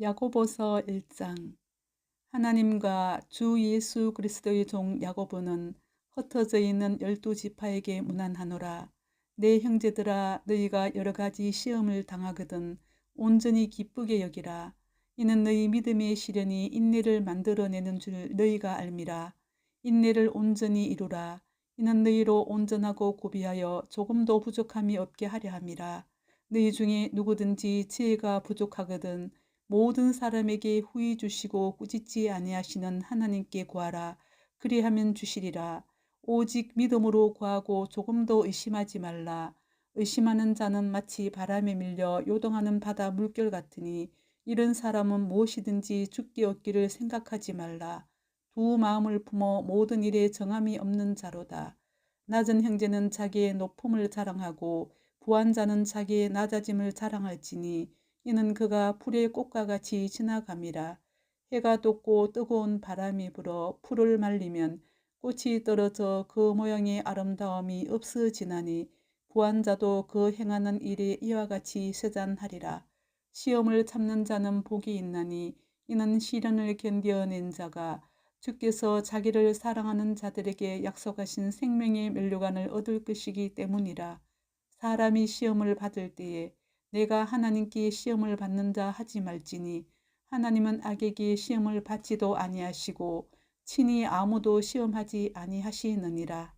야고보서 1장. 하나님과 주 예수 그리스도의 종 야고보는 흩어져 있는 12지파에게 문안하노라. 내 형제들아, 너희가 여러 가지 시험을 당하거든 온전히 기쁘게 여기라. 이는 너희 믿음의 시련이 인내를 만들어내는 줄 너희가 알미라. 인내를 온전히 이루라. 이는 너희로 온전하고 고비하여 조금도 부족함이 없게 하려 함이라. 너희 중에 누구든지 지혜가 부족하거든 모든 사람에게 후히 주시고 꾸짖지 아니하시는 하나님께 구하라. 그리하면 주시리라. 오직 믿음으로 구하고 조금도 의심하지 말라. 의심하는 자는 마치 바람에 밀려 요동하는 바다 물결 같으니 이런 사람은 무엇이든지 죽게 얻기를 생각하지 말라. 두 마음을 품어 모든 일에 정함이 없는 자로다. 낮은 형제는 자기의 높음을 자랑하고 부한 자는 자기의 낮아짐을 자랑할지니 이는 그가 풀의 꽃과 같이 지나감이라. 해가 돋고 뜨거운 바람이 불어 풀을 말리면 꽃이 떨어져 그 모양의 아름다움이 없어지나니 부한 자도 그 행하는 일에 이와 같이 세잔하리라. 시험을 참는 자는 복이 있나니 이는 시련을 견뎌낸 자가 주께서 자기를 사랑하는 자들에게 약속하신 생명의 면류관을 얻을 것이기 때문이라. 사람이 시험을 받을 때에 내가 하나님께 시험을 받는 자 하지 말지니 하나님은 악에게 시험을 받지도 아니하시고 친히 아무도 시험하지 아니하시느니라.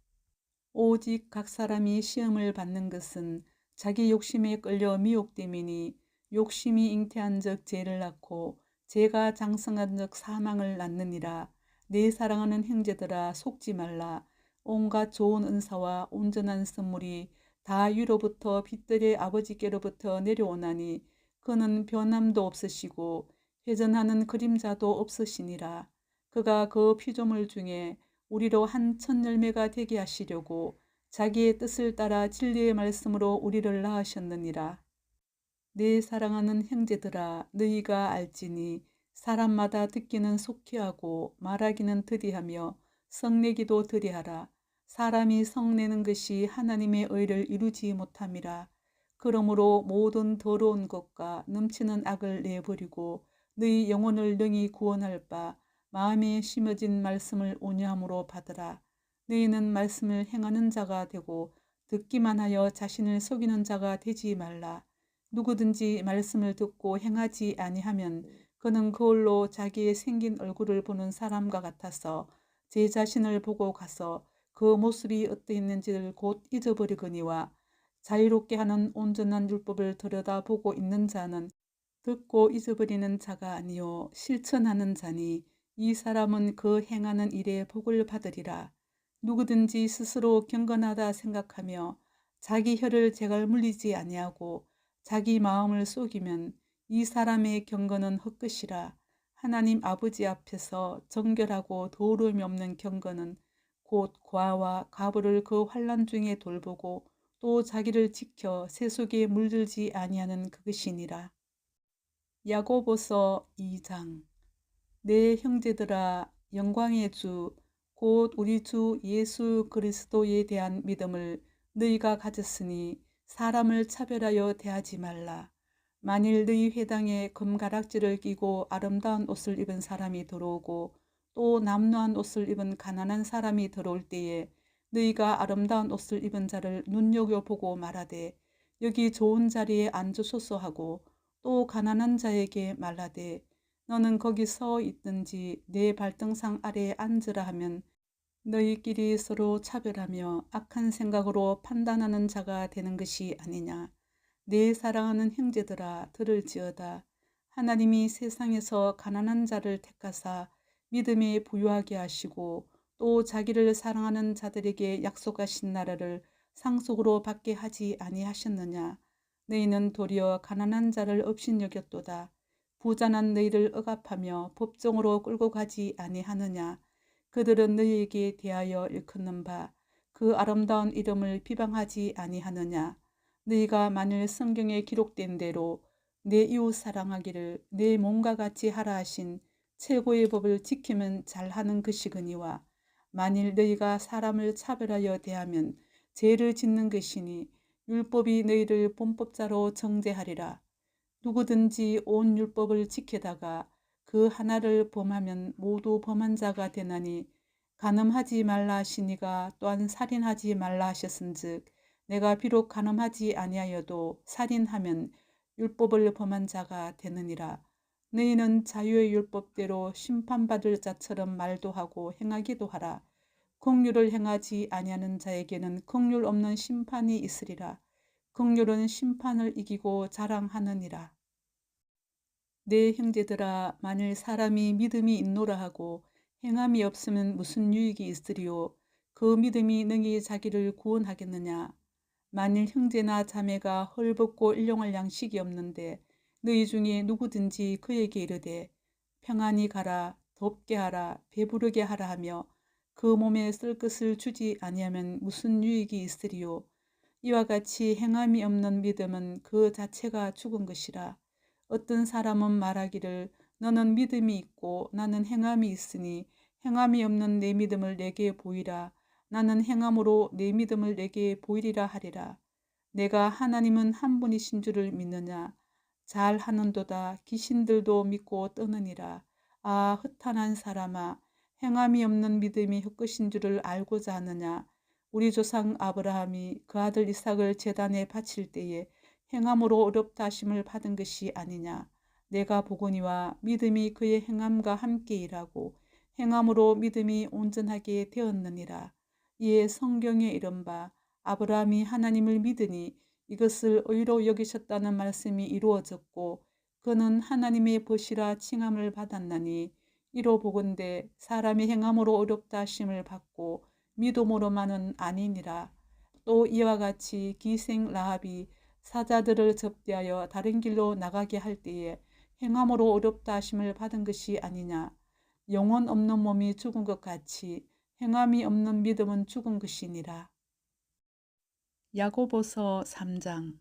오직 각 사람이 시험을 받는 것은 자기 욕심에 끌려 미혹됨이니 욕심이 잉태한 적 죄를 낳고 죄가 장성한 적 사망을 낳느니라. 내 사랑하는 형제들아, 속지 말라. 온갖 좋은 은사와 온전한 선물이 다 위로부터 빛들의 아버지께로부터 내려오나니 그는 변함도 없으시고 회전하는 그림자도 없으시니라. 그가 그 피조물 중에 우리로 한 첫 열매가 되게 하시려고 자기의 뜻을 따라 진리의 말씀으로 우리를 낳으셨느니라. 내 사랑하는 형제들아, 너희가 알지니 사람마다 듣기는 속히 하고 말하기는 더디하며 성내기도 더디하라. 사람이 성내는 것이 하나님의 의를 이루지 못함이라. 그러므로 모든 더러운 것과 넘치는 악을 내버리고 너희 영혼을 능히 구원할 바 마음에 심어진 말씀을 온유함으로 받으라. 너희는 말씀을 행하는 자가 되고 듣기만 하여 자신을 속이는 자가 되지 말라. 누구든지 말씀을 듣고 행하지 아니하면 그는 그걸로 자기의 생긴 얼굴을 보는 사람과 같아서 제 자신을 보고 가서 그 모습이 어떠했는지를 곧 잊어버리거니와 자유롭게 하는 온전한 율법을 들여다보고 있는 자는 듣고 잊어버리는 자가 아니요 실천하는 자니 이 사람은 그 행하는 일에 복을 받으리라. 누구든지 스스로 경건하다 생각하며 자기 혀를 제갈 물리지 아니하고 자기 마음을 속이면 이 사람의 경건은 헛것이라. 하나님 아버지 앞에서 정결하고 더러움이 없는 경건은 곧 과와 가부를 그 환난 중에 돌보고 또 자기를 지켜 세속에 물들지 아니하는 그것이니라. 야고보서 2장. 내 형제들아, 영광의 주 곧 우리 주 예수 그리스도에 대한 믿음을 너희가 가졌으니 사람을 차별하여 대하지 말라. 만일 너희 회당에 금가락지를 끼고 아름다운 옷을 입은 사람이 들어오고 또 남루한 옷을 입은 가난한 사람이 들어올 때에 너희가 아름다운 옷을 입은 자를 눈여겨보고 말하되 여기 좋은 자리에 앉으소서 하고 또 가난한 자에게 말하되 너는 거기 서 있든지 내 발등상 아래에 앉으라 하면 너희끼리 서로 차별하며 악한 생각으로 판단하는 자가 되는 것이 아니냐. 내 사랑하는 형제들아, 들을지어다. 하나님이 세상에서 가난한 자를 택하사 믿음에 부유하게 하시고 또 자기를 사랑하는 자들에게 약속하신 나라를 상속으로 받게 하지 아니하셨느냐. 너희는 도리어 가난한 자를 업신여겼도다. 부자난 너희를 억압하며 법정으로 끌고 가지 아니하느냐. 그들은 너희에게 대하여 일컫는 바 그 아름다운 이름을 비방하지 아니하느냐. 너희가 만일 성경에 기록된 대로 내 이웃 사랑하기를 내 몸과 같이 하라 하신 최고의 법을 지키면 잘하는 것이거니와 만일 너희가 사람을 차별하여 대하면 죄를 짓는 것이니 율법이 너희를 본법자로 정죄하리라. 누구든지 온 율법을 지켜다가 그 하나를 범하면 모두 범한 자가 되나니 간음하지 말라 하시니가 또한 살인하지 말라 하셨은즉 내가 비록 간음하지 아니하여도 살인하면 율법을 범한 자가 되느니라. 너희는 자유의 율법대로 심판받을 자처럼 말도 하고 행하기도 하라. 긍휼을 행하지 아니하는 자에게는 긍휼 없는 심판이 있으리라. 긍휼은 심판을 이기고 자랑하느니라. 내 형제들아, 만일 사람이 믿음이 있노라 하고 행함이 없으면 무슨 유익이 있으리요? 그 믿음이 능히 자기를 구원하겠느냐? 만일 형제나 자매가 헐벗고 일용할 양식이 없는데 너희 중에 누구든지 그에게 이르되 평안히 가라, 덥게 하라, 배부르게 하라 하며 그 몸에 쓸 것을 주지 아니하면 무슨 유익이 있으리요? 이와 같이 행함이 없는 믿음은 그 자체가 죽은 것이라. 어떤 사람은 말하기를 너는 믿음이 있고 나는 행함이 있으니 행함이 없는 내 믿음을 내게 보이라. 나는 행함으로 내 믿음을 내게 보이리라 하리라. 내가 하나님은 한 분이신 줄을 믿느냐? 잘하는도다. 귀신들도 믿고 떠느니라. 아, 허탄한 사람아, 행함이 없는 믿음이 헛것인 줄을 알고자 하느냐? 우리 조상 아브라함이 그 아들 이삭을 제단에 바칠 때에 행함으로 어렵다 하심을 받은 것이 아니냐. 내가 보거니와 믿음이 그의 행함과 함께 일하고 행함으로 믿음이 온전하게 되었느니라. 이에 성경에 이른 바 아브라함이 하나님을 믿으니 이것을 의로 여기셨다는 말씀이 이루어졌고 그는 하나님의 벗이라 칭함을 받았나니 이로 보건대 사람이 행함으로 어렵다 하심을 받고 믿음으로만은 아니니라. 또 이와 같이 기생 라합이 사자들을 접대하여 다른 길로 나가게 할 때에 행함으로 어렵다 하심을 받은 것이 아니냐. 영혼 없는 몸이 죽은 것 같이 행함이 없는 믿음은 죽은 것이니라. 야고보서 3장.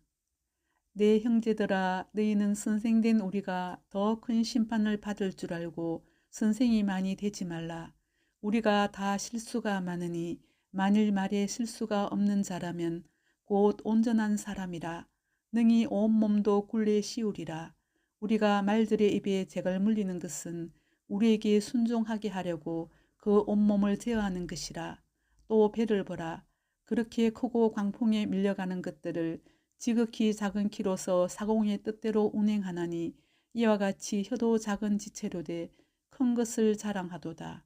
내 형제들아, 너희는 선생된 우리가 더 큰 심판을 받을 줄 알고 선생이 많이 되지 말라. 우리가 다 실수가 많으니 만일 말에 실수가 없는 자라면 곧 온전한 사람이라. 능히 온 몸도 굴레 씌우리라. 우리가 말들의 입에 재갈 물리는 것은 우리에게 순종하게 하려고 그 온몸을 제어하는 것이라. 또 배를 보라. 그렇게 크고 광풍에 밀려가는 것들을 지극히 작은 키로서 사공의 뜻대로 운행하나니 이와 같이 혀도 작은 지체로 돼 큰 것을 자랑하도다.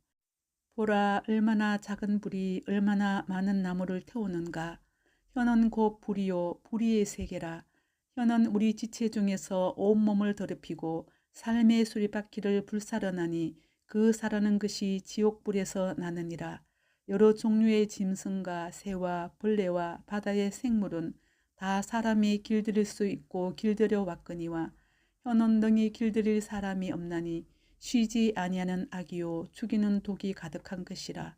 보라, 얼마나 작은 불이 얼마나 많은 나무를 태우는가. 혀는 곧 불이요 불의의 세계라. 혀는 우리 지체 중에서 온몸을 더럽히고 삶의 수리바퀴를 불사르나니 그 사르는 것이 지옥불에서 나느니라. 여러 종류의 짐승과 새와 벌레와 바다의 생물은 다 사람이 길들일 수 있고 길들여 왔거니와 혀는 능히 길들일 사람이 없나니 쉬지 아니하는 악이요 죽이는 독이 가득한 것이라.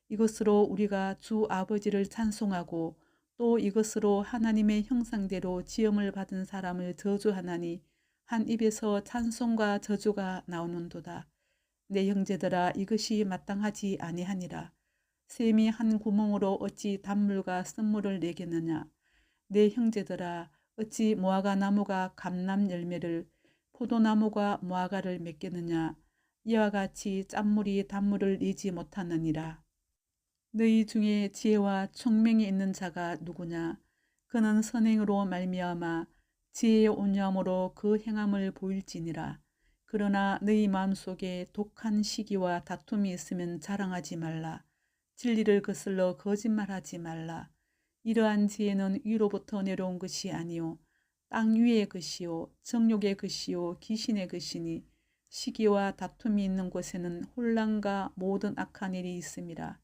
이것으로 우리가 주 아버지를 찬송하고 또 이것으로 하나님의 형상대로 지음을 받은 사람을 저주하나니 한 입에서 찬송과 저주가 나오는도다. 내 형제들아, 이것이 마땅하지 아니하니라. 샘이 한 구멍으로 어찌 단물과 쓴물을 내겠느냐. 내 형제들아, 어찌 무화과 나무가 감람 열매를 포도나무가 무화과를 맺겠느냐. 이와 같이 짠물이 단물을 내지 못하느니라. 너희 중에 지혜와 총명이 있는 자가 누구냐. 그는 선행으로 말미암아 지혜의 온유함으로 그 행함을 보일지니라. 그러나 너희 마음속에 독한 시기와 다툼이 있으면 자랑하지 말라. 진리를 거슬러 거짓말하지 말라. 이러한 지혜는 위로부터 내려온 것이 아니요 땅 위의 것이요 정욕의 것이요 귀신의 것이니 시기와 다툼이 있는 곳에는 혼란과 모든 악한 일이 있음이라.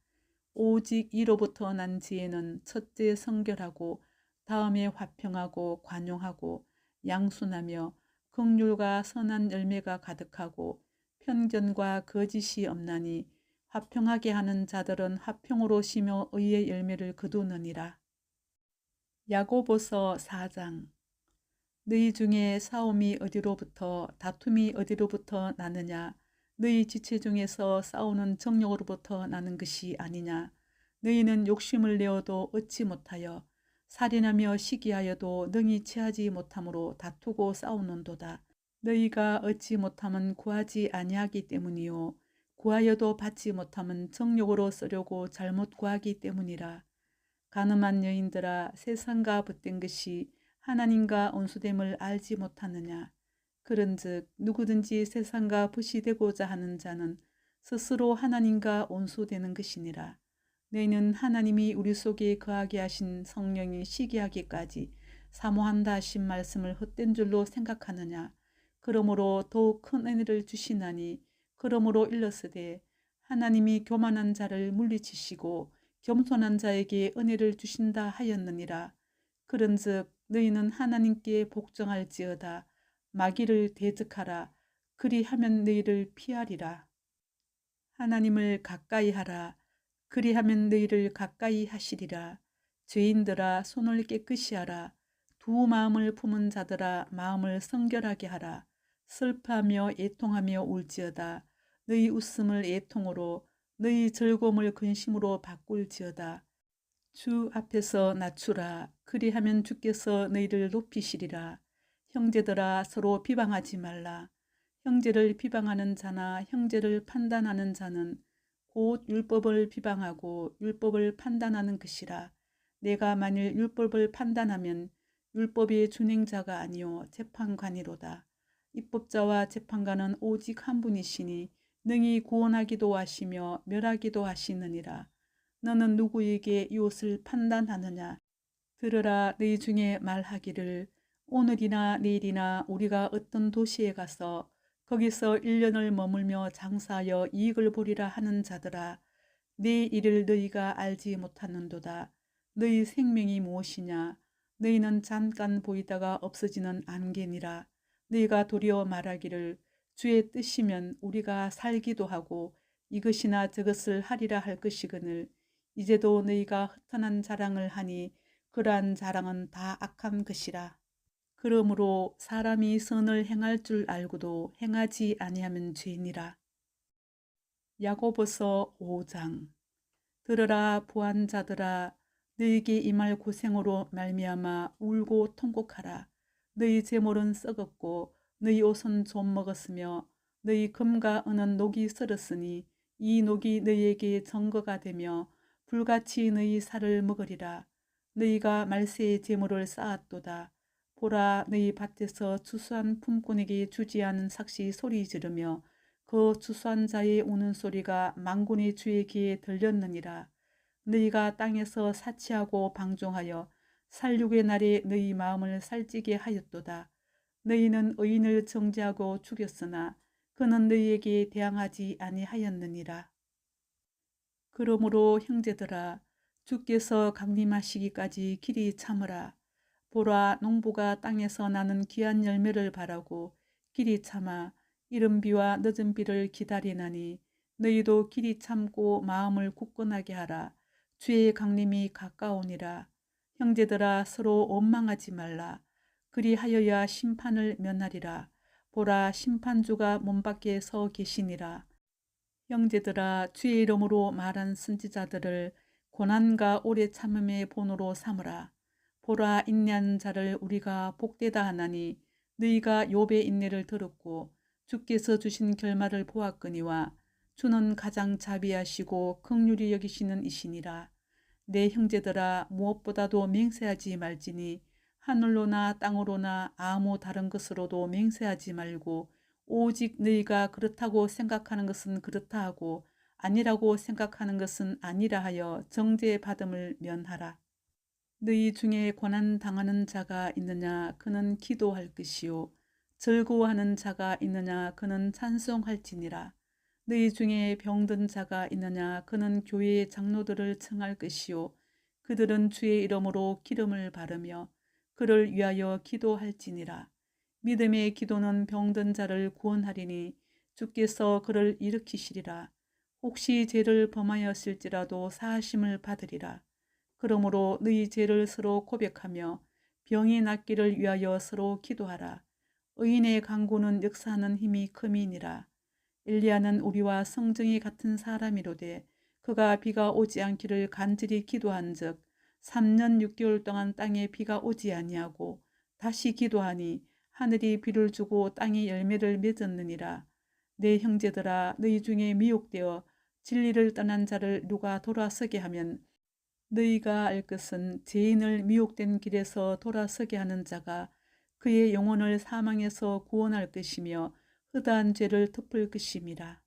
오직 이로부터 난 지혜는 첫째 성결하고 다음에 화평하고 관용하고 양순하며 긍휼과 선한 열매가 가득하고 편견과 거짓이 없나니 화평하게 하는 자들은 화평으로 쉬며 의의 열매를 거두느니라. 야고보서 4장. 너희 중에 싸움이 어디로부터 다툼이 어디로부터 나느냐. 너희 지체 중에서 싸우는 정욕으로부터 나는 것이 아니냐. 너희는 욕심을 내어도 얻지 못하여 살인하며 시기하여도 능히 취하지 못함으로 다투고 싸우는도다. 너희가 얻지 못함은 구하지 아니하기 때문이요 구하여도 받지 못함은 정욕으로 쓰려고 잘못 구하기 때문이라. 간음한 여인들아, 세상과 붙된 것이 하나님과 온수됨을 알지 못하느냐. 그런즉 누구든지 세상과 붙이 되고자 하는 자는 스스로 하나님과 온수되는 것이니라. 너희는 하나님이 우리 속에 거하게 하신 성령이 시기하기까지 사모한다 하신 말씀을 헛된 줄로 생각하느냐. 그러므로 더욱 큰 은혜를 주시나니 그러므로 일렀으되 하나님이 교만한 자를 물리치시고 겸손한 자에게 은혜를 주신다 하였느니라. 그런즉 너희는 하나님께 복종할지어다. 마귀를 대적하라. 그리하면 너희를 피하리라. 하나님을 가까이 하라. 그리하면 너희를 가까이 하시리라. 죄인들아, 손을 깨끗이 하라. 두 마음을 품은 자들아, 마음을 성결하게 하라. 슬퍼하며 애통하며 울지어다. 너희 웃음을 애통으로, 너희 즐거움을 근심으로 바꿀지어다. 주 앞에서 낮추라. 그리하면 주께서 너희를 높이시리라. 형제들아, 서로 비방하지 말라. 형제를 비방하는 자나 형제를 판단하는 자는 곧 율법을 비방하고 율법을 판단하는 것이라. 내가 만일 율법을 판단하면 율법의 준행자가 아니요 재판관이로다. 입법자와 재판관은 오직 한 분이시니 능히 구원하기도 하시며 멸하기도 하시느니라. 너는 누구에게 이웃을 판단하느냐. 들으라. 너희 중에 말하기를 오늘이나 내일이나 우리가 어떤 도시에 가서 거기서 1년을 머물며 장사하여 이익을 보리라 하는 자들아, 내 일을 너희가 알지 못하는도다. 너희 생명이 무엇이냐. 너희는 잠깐 보이다가 없어지는 안개니라. 너희가 도리어 말하기를 주의 뜻이면 우리가 살기도 하고 이것이나 저것을 하리라 할 것이거늘 이제도 너희가 허탄한 자랑을 하니 그러한 자랑은 다 악한 것이라. 그러므로 사람이 선을 행할 줄 알고도 행하지 아니하면 죄니라. 야고보서 5장. 들으라 부한 자들아, 너희에게 임할 고생으로 말미암아 울고 통곡하라. 너희 재물은 썩었고 너희 옷은 좀 먹었으며 너희 금과 은은 녹이 썰었으니 이 녹이 너희에게 증거가 되며 불같이 너희 살을 먹으리라. 너희가 말세의 재물을 쌓았도다. 보라, 너희 밭에서 추수한 품꾼에게 주지 않은 삭시 소리 지르며 그 추수한 자의 우는 소리가 만군의 주의 귀에 들렸느니라. 너희가 땅에서 사치하고 방종하여 살육의 날에 너희 마음을 살찌게 하였도다. 너희는 의인을 정죄하고 죽였으나 그는 너희에게 대항하지 아니하였느니라. 그러므로 형제들아, 주께서 강림하시기까지 길이 참으라. 보라, 농부가 땅에서 나는 귀한 열매를 바라고 길이 참아 이른 비와 늦은 비를 기다리나니 너희도 길이 참고 마음을 굳건하게 하라. 주의 강림이 가까우니라. 형제들아, 서로 원망하지 말라. 그리하여야 심판을 면하리라. 보라, 심판주가 문 밖에 서 계시니라. 형제들아, 주의 이름으로 말한 선지자들을 고난과 오래 참음의 본으로 삼으라. 보라, 인내하는 자를 우리가 복되다 하나니 너희가 욥의 인내를 들었고 주께서 주신 결말을 보았거니와 주는 가장 자비하시고 긍휼히 여기시는 이시니라. 내 형제들아, 무엇보다도 맹세하지 말지니 하늘로나 땅으로나 아무 다른 것으로도 맹세하지 말고 오직 너희가 그렇다고 생각하는 것은 그렇다 하고 아니라고 생각하는 것은 아니라 하여 정죄받음을 면하라. 너희 중에 고난 당하는 자가 있느냐. 그는 기도할 것이요 즐거워하는 자가 있느냐. 그는 찬송할지니라. 너희 중에 병든 자가 있느냐. 그는 교회의 장로들을 청할 것이요 그들은 주의 이름으로 기름을 바르며 그를 위하여 기도할지니라. 믿음의 기도는 병든 자를 구원하리니 주께서 그를 일으키시리라. 혹시 죄를 범하였을지라도 사하심을 받으리라. 그러므로 너희 죄를 서로 고백하며 병이 낫기를 위하여 서로 기도하라. 의인의 간구는 역사하는 힘이 큼이니라. 엘리야는 우리와 성정이 같은 사람이로되 그가 비가 오지 않기를 간절히 기도한즉 3년 6개월 동안 땅에 비가 오지 아니하고 다시 기도하니 하늘이 비를 주고 땅이 열매를 맺었느니라. 내 형제들아, 너희 중에 미혹되어 진리를 떠난 자를 누가 돌아서게 하면 너희가 알 것은 죄인을 미혹된 길에서 돌아서게 하는 자가 그의 영혼을 사망에서 구원할 것이며 허다한 죄를 덮을 것임이라.